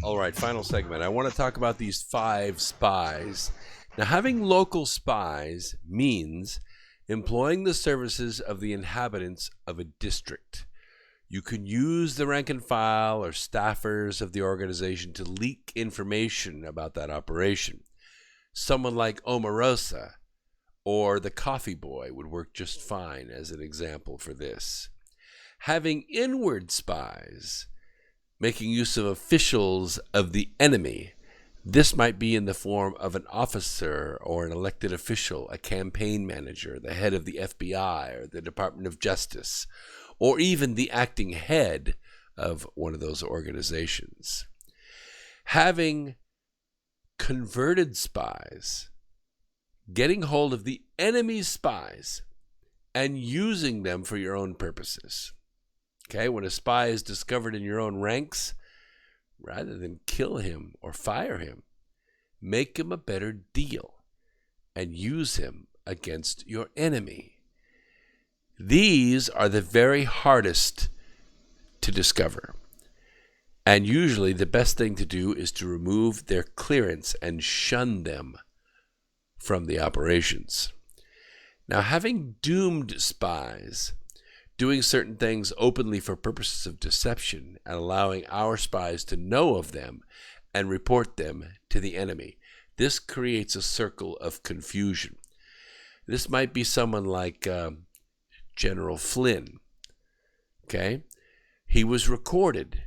All right, final segment. I want to talk about these 5 spies. Now, having local spies means employing the services of the inhabitants of a district. You can use the rank and file or staffers of the organization to leak information about that operation. Someone like Omarosa or the coffee boy would work just fine as an example for this. Having inward spies, making use of officials of the enemy. This might be in the form of an officer or an elected official, a campaign manager, the head of the FBI or the Department of Justice, or even the acting head of one of those organizations. Having converted spies, getting hold of the enemy's spies and using them for your own purposes. Okay, when a spy is discovered in your own ranks, rather than kill him or fire him, make him a better deal and use him against your enemy. These are the very hardest to discover. And usually the best thing to do is to remove their clearance and shun them from the operations. Now, having doomed spies, doing certain things openly for purposes of deception and allowing our spies to know of them and report them to the enemy. This creates a circle of confusion. This might be someone like General Flynn. Okay? He was recorded,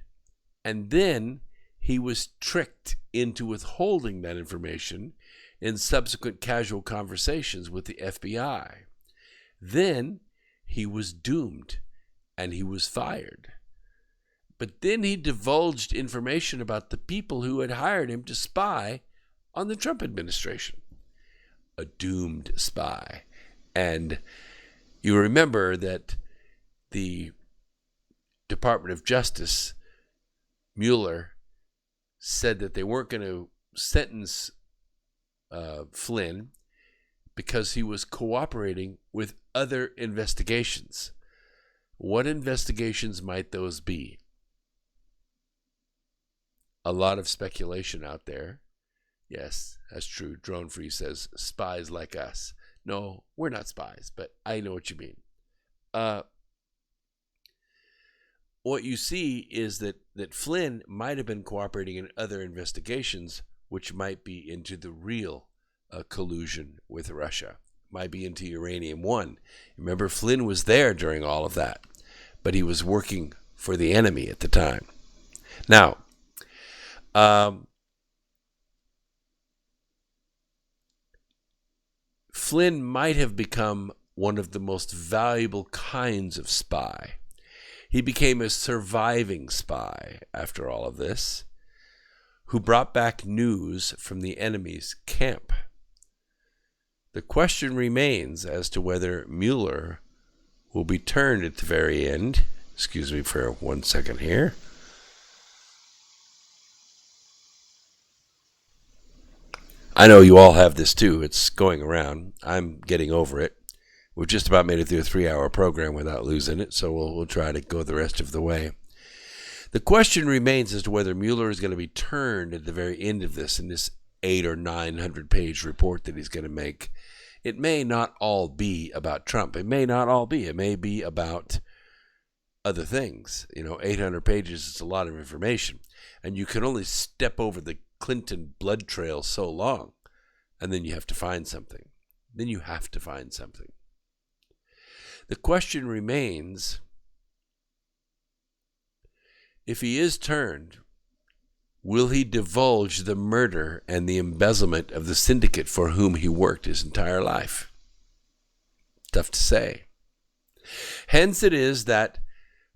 and then he was tricked into withholding that information in subsequent casual conversations with the FBI. Then he was doomed, and he was fired. But then he divulged information about the people who had hired him to spy on the Trump administration. A doomed spy. And you remember that the Department of Justice, Mueller, said that they weren't going to sentence Flynn because he was cooperating with other investigations. What investigations might those be? A lot of speculation out there. Yes, that's true. Drone Free says spies like us. No, we're not spies, but I know what you mean. What you see is that Flynn might have been cooperating in other investigations, which might be into the real collusion with Russia. Might be into Uranium One. Remember, Flynn was there during all of that, but he was working for the enemy at the time. Now, Flynn might have become one of the most valuable kinds of spy. He became a surviving spy after all of this, who brought back news from the enemy's camp. The question remains as to whether Mueller will be turned at the very end. Excuse me for 1 second here. I know you all have this too. It's going around. I'm getting over it. We've just about made it through a 3-hour program without losing it, so we'll try to go the rest of the way. The question remains as to whether Mueller is going to be turned at the very end of this, in this 800 or 900 page report that he's going to make. It may not all be about Trump. It may not all be. It may be about other things. 800 pages is a lot of information, and you can only step over the Clinton blood trail so long, and then you have to find something. The question remains, if he is turned, will he divulge the murder and the embezzlement of the syndicate for whom he worked his entire life? Tough to say. Hence it is that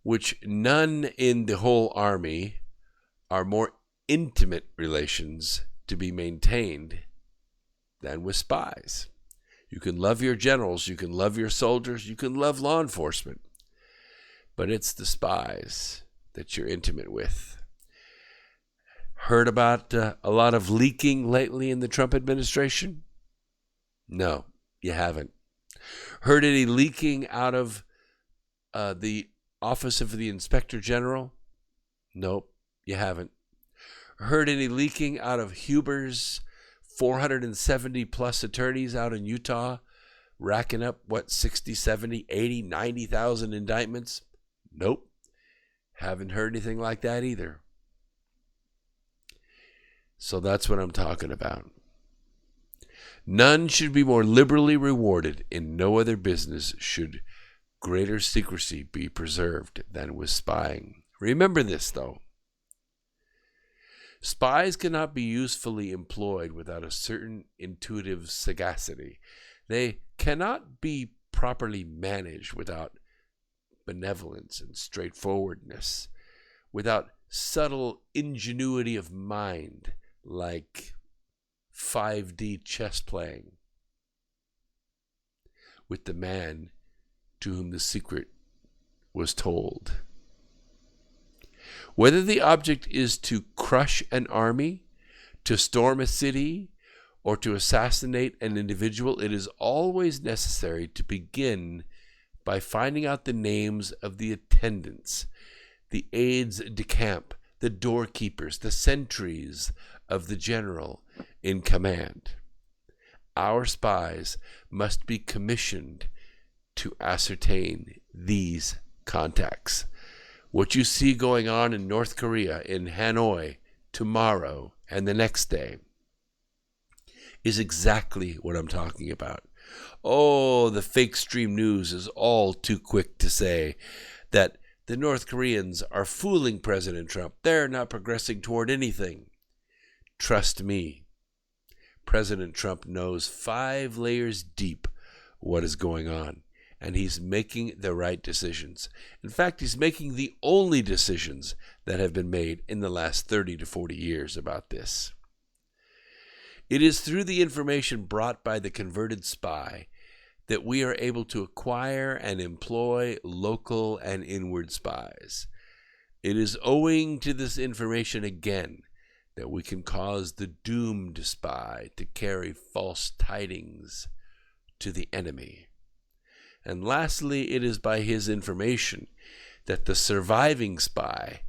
which none in the whole army are more intimate relations to be maintained than with spies. You can love your generals, you can love your soldiers, you can love law enforcement, but it's the spies that you're intimate with. Heard about a lot of leaking lately in the Trump administration? No, you haven't. Heard any leaking out of the Office of the Inspector General? Nope, you haven't. heard any leaking out of Huber's 470 plus attorneys out in Utah racking up, 60, 70, 80, 90,000 indictments? Nope. Haven't heard anything like that either. So that's what I'm talking about. None should be more liberally rewarded. In no other business should greater secrecy be preserved than with spying. Remember this, though. Spies cannot be usefully employed without a certain intuitive sagacity. They cannot be properly managed without benevolence and straightforwardness, without subtle ingenuity of mind, like 5D chess playing with the man to whom the secret was told. Whether the object is to crush an army, to storm a city, or to assassinate an individual, it is always necessary to begin by finding out the names of the attendants, the aides de camp, the doorkeepers, the sentries of the general in command. Our spies must be commissioned to ascertain these contacts. What you see going on in North Korea, in Hanoi, tomorrow and the next day, is exactly what I'm talking about. Oh, the fake stream news is all too quick to say that the North Koreans are fooling President Trump. They're not progressing toward anything. Trust me, President Trump knows 5 layers deep what is going on, and he's making the right decisions. In fact, he's making the only decisions that have been made in the last 30 to 40 years about this. It is through the information brought by the converted spy that we are able to acquire and employ local and inward spies. It is owing to this information again that we can cause the doomed spy to carry false tidings to the enemy. And lastly, it is by his information that the surviving spy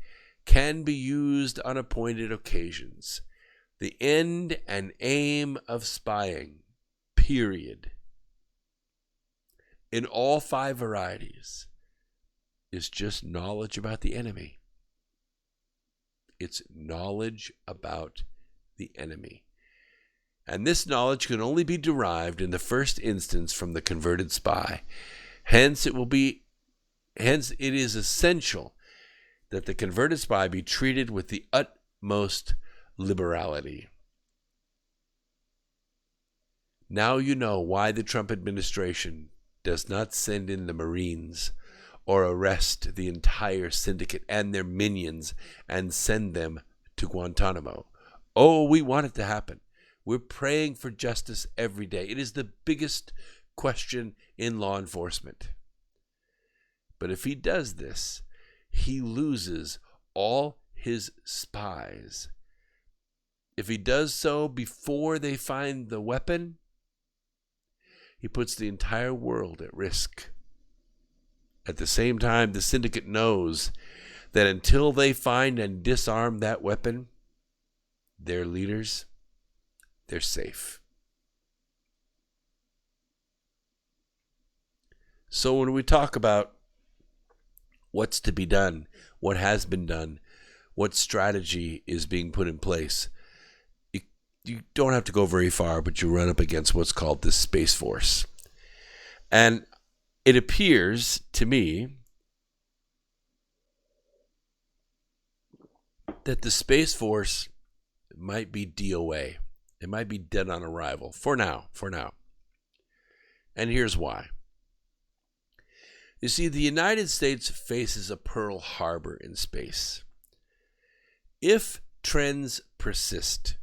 can be used on appointed occasions. The end and aim of spying, period, in all 5 varieties, is just knowledge about the enemy. It's knowledge about the enemy. And this knowledge can only be derived in the first instance from the converted spy. Hence it is essential that the converted spy be treated with the utmost liberality. Now you know why the Trump administration does not send in the Marines or arrest the entire syndicate and their minions and send them to Guantanamo. Oh, we want it to happen. We're praying for justice every day. It is the biggest question in law enforcement. But if he does this, he loses all his spies. If he does so before they find the weapon, he puts the entire world at risk. At the same time, the syndicate knows that until they find and disarm that weapon, their leaders, they're safe. So when we talk about what's to be done, what has been done, what strategy is being put in place, you don't have to go very far, but you run up against what's called the Space Force. And it appears to me that the Space Force might be DOA. It might be dead on arrival for now. And here's why. You see, the United States faces a Pearl Harbor in space. If trends persist,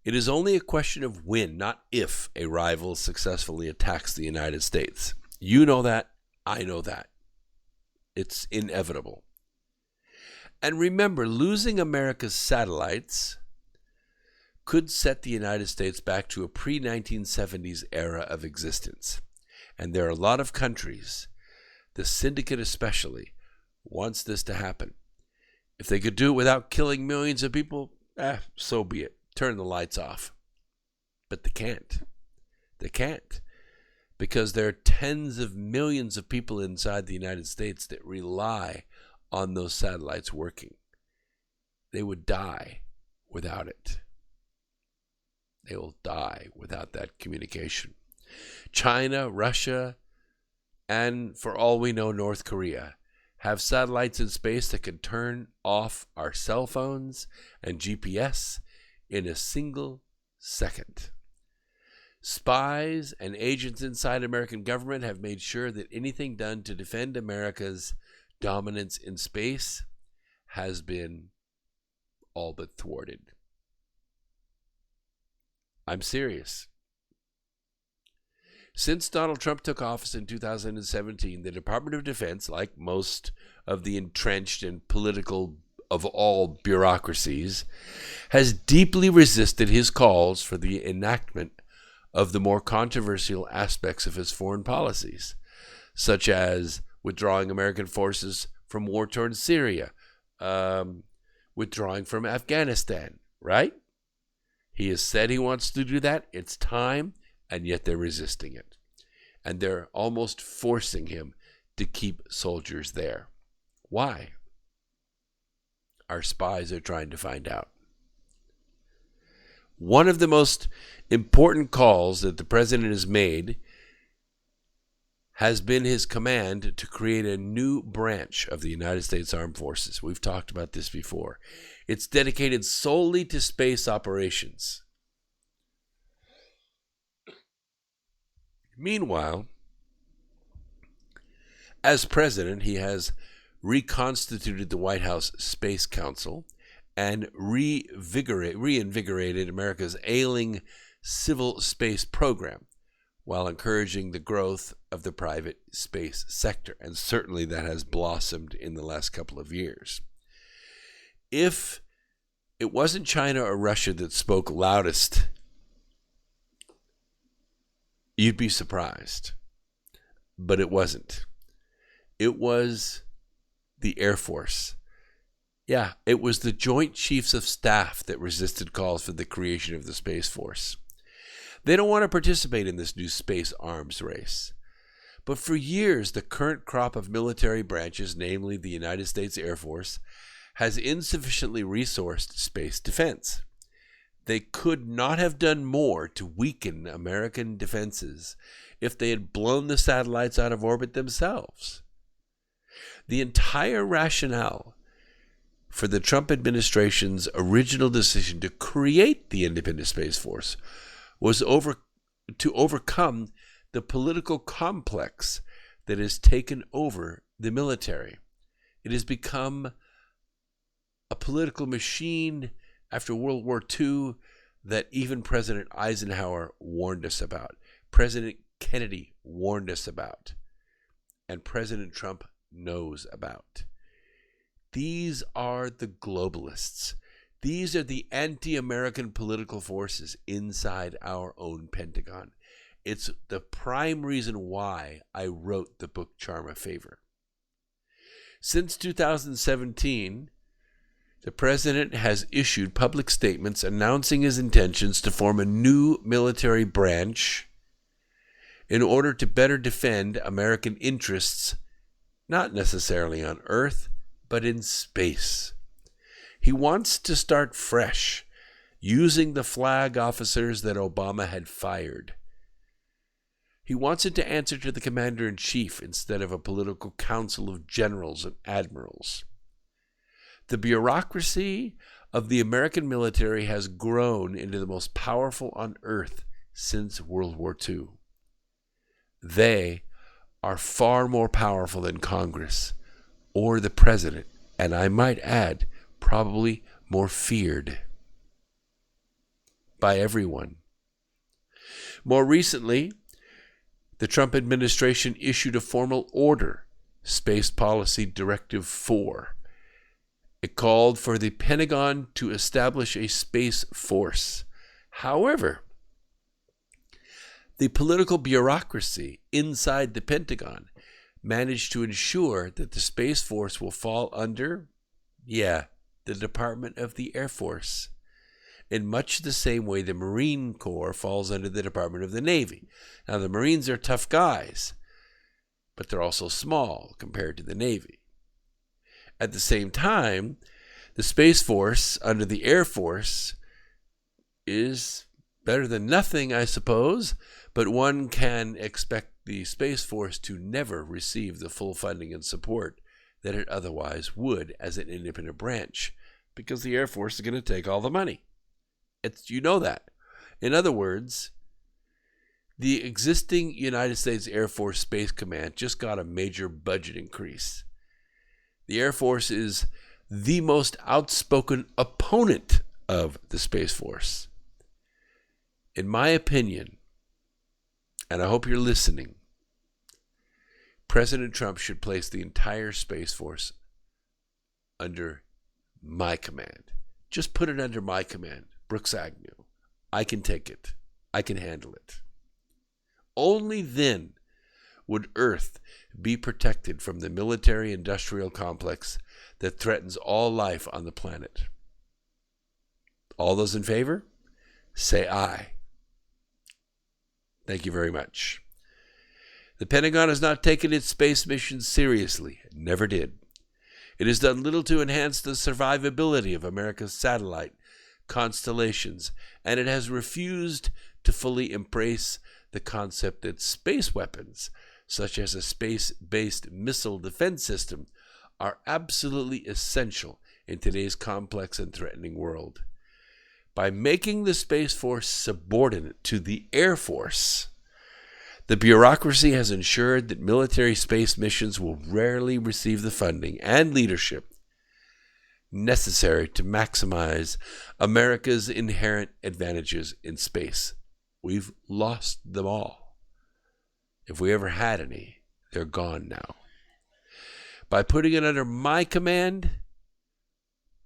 it is only a question of when, not if, a rival successfully attacks the United States. You know that. I know that. It's inevitable. And remember, losing America's satellites could set the United States back to a pre-1970s era of existence. And there are a lot of countries, the syndicate especially, wants this to happen. If they could do it without killing millions of people, So be it. Turn the lights off. But they can't. They can't. Because there are tens of millions of people inside the United States that rely on those satellites working. They would die without it. They will die without that communication. China, Russia, and for all we know, North Korea have satellites in space that can turn off our cell phones and GPS in a single second. Spies and agents inside American government have made sure that anything done to defend America's dominance in space has been all but thwarted. I'm serious. Since Donald Trump took office in 2017, the Department of Defense, like most of the entrenched and political of all bureaucracies, has deeply resisted his calls for the enactment of the more controversial aspects of his foreign policies, such as withdrawing American forces from war-torn Syria, withdrawing from Afghanistan, right? He has said he wants to do that. It's time. And yet they're resisting it. And they're almost forcing him to keep soldiers there. Why? Our spies are trying to find out. One of the most important calls that the president has made has been his command to create a new branch of the United States Armed Forces. We've talked about this before. It's dedicated solely to space operations. Meanwhile, as president, he has reconstituted the White House Space Council and reinvigorated America's ailing civil space program while encouraging the growth of the private space sector. And certainly that has blossomed in the last couple of years. If it wasn't China or Russia that spoke loudest, you'd be surprised. But it wasn't. It was the Air Force. Yeah, it was the Joint Chiefs of Staff that resisted calls for the creation of the Space Force. They don't want to participate in this new space arms race. But for years, the current crop of military branches, namely the United States Air Force, has insufficiently resourced space defense. They could not have done more to weaken American defenses if they had blown the satellites out of orbit themselves. The entire rationale for the Trump administration's original decision to create the Independent Space Force was to overcome the political complex that has taken over the military. It has become a political machine after World War II that even President Eisenhower warned us about, President Kennedy warned us about, and President Trump knows about. These are the globalists. These are the anti-American political forces inside our own Pentagon. It's the prime reason why I wrote the book Charm a Favor. Since 2017, the president has issued public statements announcing his intentions to form a new military branch in order to better defend American interests, not necessarily on Earth, but in space. He wants to start fresh, using the flag officers that Obama had fired. He wants it to answer to the commander-in-chief instead of a political council of generals and admirals. The bureaucracy of the American military has grown into the most powerful on earth since World War II. They are far more powerful than Congress or the president, and I might add, probably more feared by everyone. More recently, the Trump administration issued a formal order, Space Policy Directive 4. It called for the Pentagon to establish a space force. However, the political bureaucracy inside the Pentagon managed to ensure that the Space Force will fall under, the Department of the Air Force. in much the same way the Marine Corps falls under the Department of the Navy. Now, the Marines are tough guys, but they're also small compared to the Navy. At the same time, the Space Force under the Air Force is better than nothing, I suppose, but one can expect the Space Force to never receive the full funding and support that it otherwise would as an independent branch, because the Air Force is going to take all the money. You know that. In other words, the existing United States Air Force Space Command just got a major budget increase. The Air Force is the most outspoken opponent of the Space Force. In my opinion, and I hope you're listening, President Trump should place the entire Space Force under my command. Just put it under my command, Brooks Agnew. I can take it. I can handle it. Only then would Earth be protected from the military-industrial complex that threatens all life on the planet. All those in favor, say aye. Thank you very much. The Pentagon has not taken its space missions seriously. It never did. It has done little to enhance the survivability of America's satellite constellations, and it has refused to fully embrace the concept that space weapons, such as a space-based missile defense system, are absolutely essential in today's complex and threatening world. By making the Space Force subordinate to the Air Force, the bureaucracy has ensured that military space missions will rarely receive the funding and leadership necessary to maximize America's inherent advantages in space. We've lost them all. If we ever had any, they're gone now. By putting it under my command,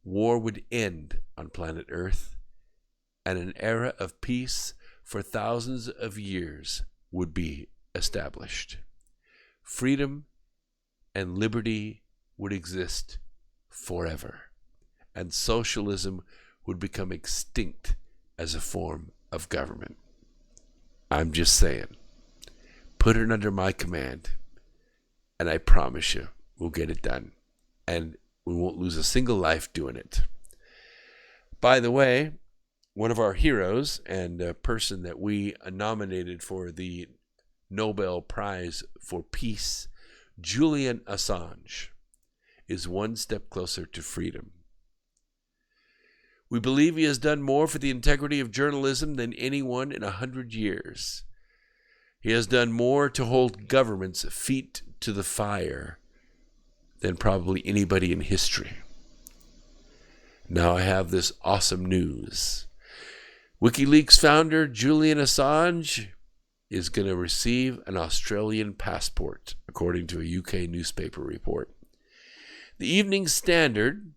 war would end on planet Earth, and an era of peace for thousands of years would be established. Freedom and liberty would exist forever, and socialism would become extinct as a form of government. I'm just saying, put it under my command, and I promise you, we'll get it done, and we won't lose a single life doing it. By the way, one of our heroes and a person that we nominated for the Nobel Prize for Peace, Julian Assange, is one step closer to freedom. We believe he has done more for the integrity of journalism than anyone in 100 years. He has done more to hold government's feet to the fire than probably anybody in history. Now I have this awesome news. WikiLeaks founder Julian Assange is going to receive an Australian passport, according to a UK newspaper report. The Evening Standard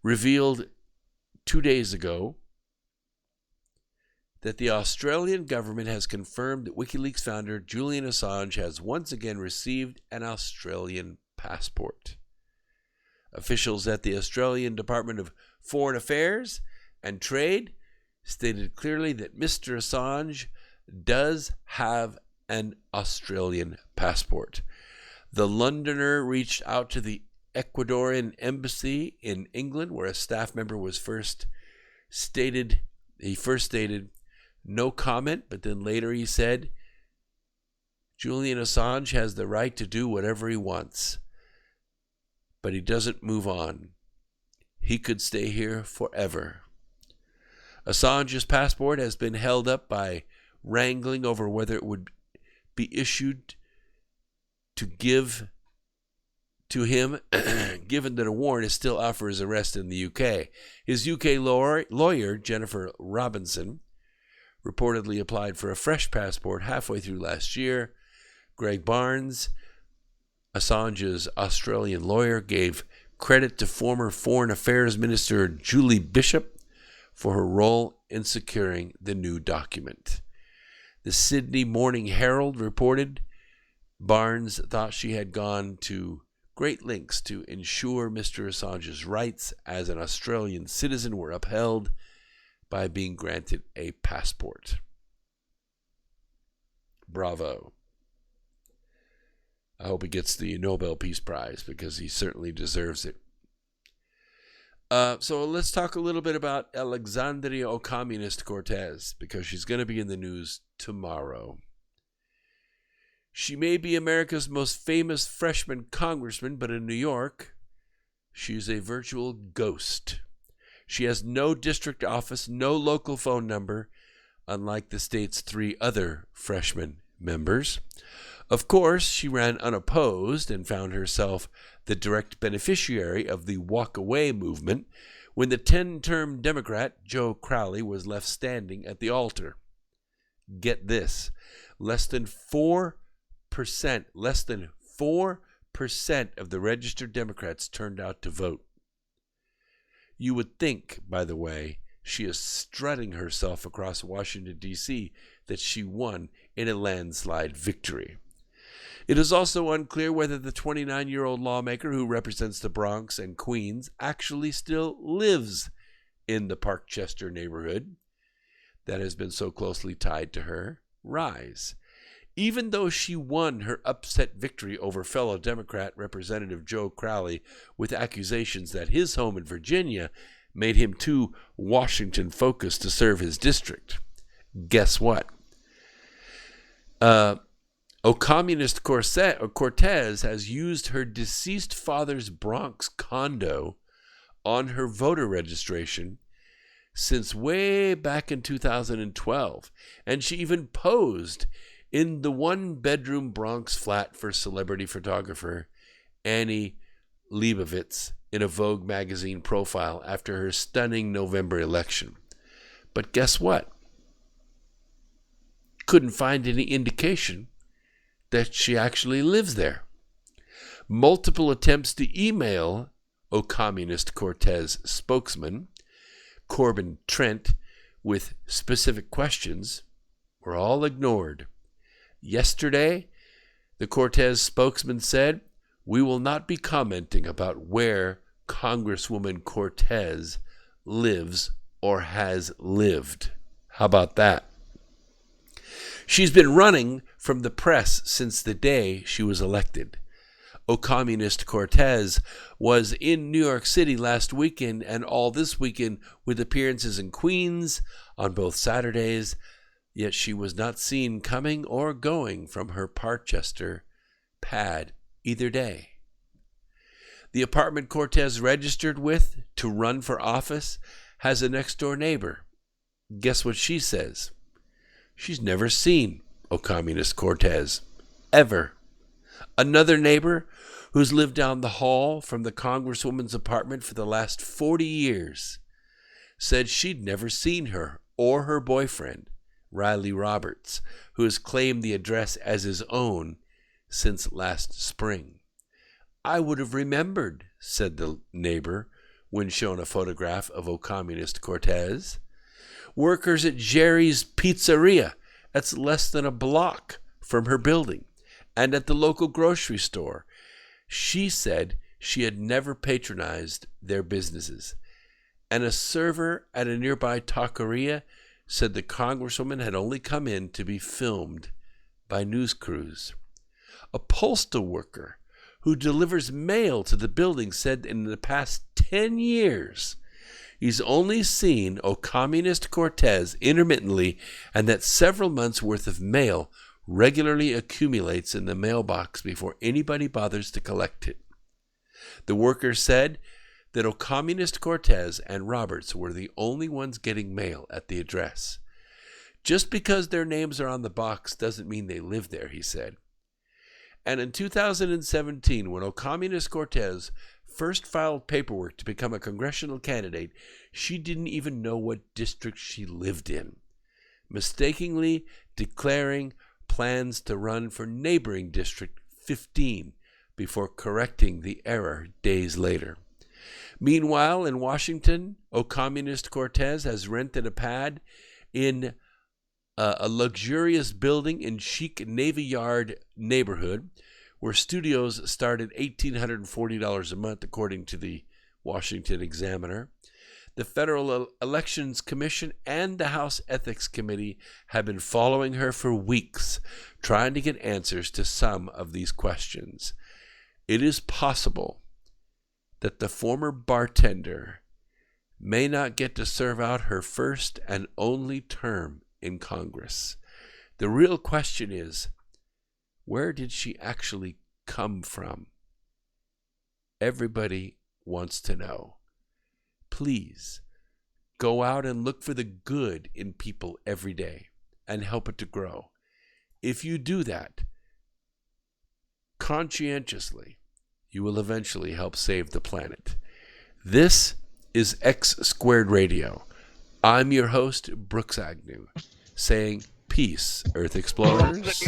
revealed 2 days ago that the Australian government has confirmed that WikiLeaks founder Julian Assange has once again received an Australian passport. Officials at the Australian Department of Foreign Affairs and Trade stated clearly that Mr. Assange does have an Australian passport. The Londoner reached out to the Ecuadorian embassy in England, where a staff member was first stated no comment, but then later he said, Julian Assange has the right to do whatever he wants, but he doesn't move on. He could stay here forever. Assange's passport has been held up by wrangling over whether it would be issued to give to him, given that a warrant is still out for his arrest in the UK. His UK lawyer, Jennifer Robinson, reportedly applied for a fresh passport halfway through last year. Greg Barnes, Assange's Australian lawyer, gave credit to former Foreign Affairs Minister Julie Bishop for her role in securing the new document. The Sydney Morning Herald reported Barnes thought she had gone to great lengths to ensure Mr. Assange's rights as an Australian citizen were upheld, by being granted a passport. Bravo. I hope he gets the Nobel Peace Prize because he certainly deserves it. So let's talk a little bit about Alexandria Ocasio-Cortez because she's going to be in the news tomorrow. She may be America's most famous freshman congressman, but in New York, she's a virtual ghost. She has no district office, no local phone number, unlike the state's 3 other freshman members. Of course, she ran unopposed and found herself the direct beneficiary of the walk-away movement when the 10-term Democrat Joe Crowley was left standing at the altar. Get this, less than 4% of the registered Democrats turned out to vote. You would think, by the way, she is strutting herself across Washington, D.C., that she won in a landslide victory. It is also unclear whether the 29-year-old lawmaker who represents the Bronx and Queens actually still lives in the Parkchester neighborhood that has been so closely tied to her rise. Even though she won her upset victory over fellow Democrat Representative Joe Crowley with accusations that his home in Virginia made him too Washington-focused to serve his district. Guess what? Ocasio-Cortez has used her deceased father's Bronx condo on her voter registration since way back in 2012, and she even posed in the 1-bedroom Bronx flat for celebrity photographer Annie Leibovitz in a Vogue magazine profile after her stunning November election. But guess what? Couldn't find any indication that she actually lives there. Multiple attempts to email Ocasio-Cortez spokesman Corbin Trent with specific questions were all ignored. Yesterday, the Cortez spokesman said, "We will not be commenting about where Congresswoman Cortez lives or has lived." How about that? She's been running from the press since the day she was elected. Ocasio-Cortez was in New York City last weekend and all this weekend with appearances in Queens on both Saturdays, yet she was not seen coming or going from her Parkchester pad either day. The apartment Cortez registered with to run for office has a next-door neighbor. Guess what she says? She's never seen Ocasio-Cortez, ever. Another neighbor who's lived down the hall from the Congresswoman's apartment for the last 40 years said she'd never seen her or her boyfriend, Riley Roberts, who has claimed the address as his own since last spring. "I would have remembered," said the neighbor when shown a photograph of Ocasio-Cortez. Workers at Jerry's Pizzeria, that's less than a block from her building, and at the local grocery store. She said she had never patronized their businesses. And a server at a nearby taqueria said the Congresswoman had only come in to be filmed by news crews. A postal worker who delivers mail to the building said in the past 10 years he's only seen Ocasio-Cortez intermittently, and that several months' worth of mail regularly accumulates in the mailbox before anybody bothers to collect it. The worker said that Ocasio-Cortez and Roberts were the only ones getting mail at the address. Just because their names are on the box doesn't mean they live there, he said. And in 2017, when Ocasio-Cortez first filed paperwork to become a congressional candidate, she didn't even know what district she lived in, mistakenly declaring plans to run for neighboring District 15 before correcting the error days later. Meanwhile, in Washington, Ocasio-Cortez has rented a pad in a luxurious building in chic Navy Yard neighborhood where studios start at $1,840 a month, according to the Washington Examiner. The Federal Elections Commission and the House Ethics Committee have been following her for weeks, trying to get answers to some of these questions. It is possible that the former bartender may not get to serve out her first and only term in Congress. The real question is, where did she actually come from? Everybody wants to know. Please go out and look for the good in people every day and help it to grow. If you do that conscientiously, you will eventually help save the planet. This is X Squared Radio. I'm your host, Brooks Agnew, saying peace, Earth Explorers.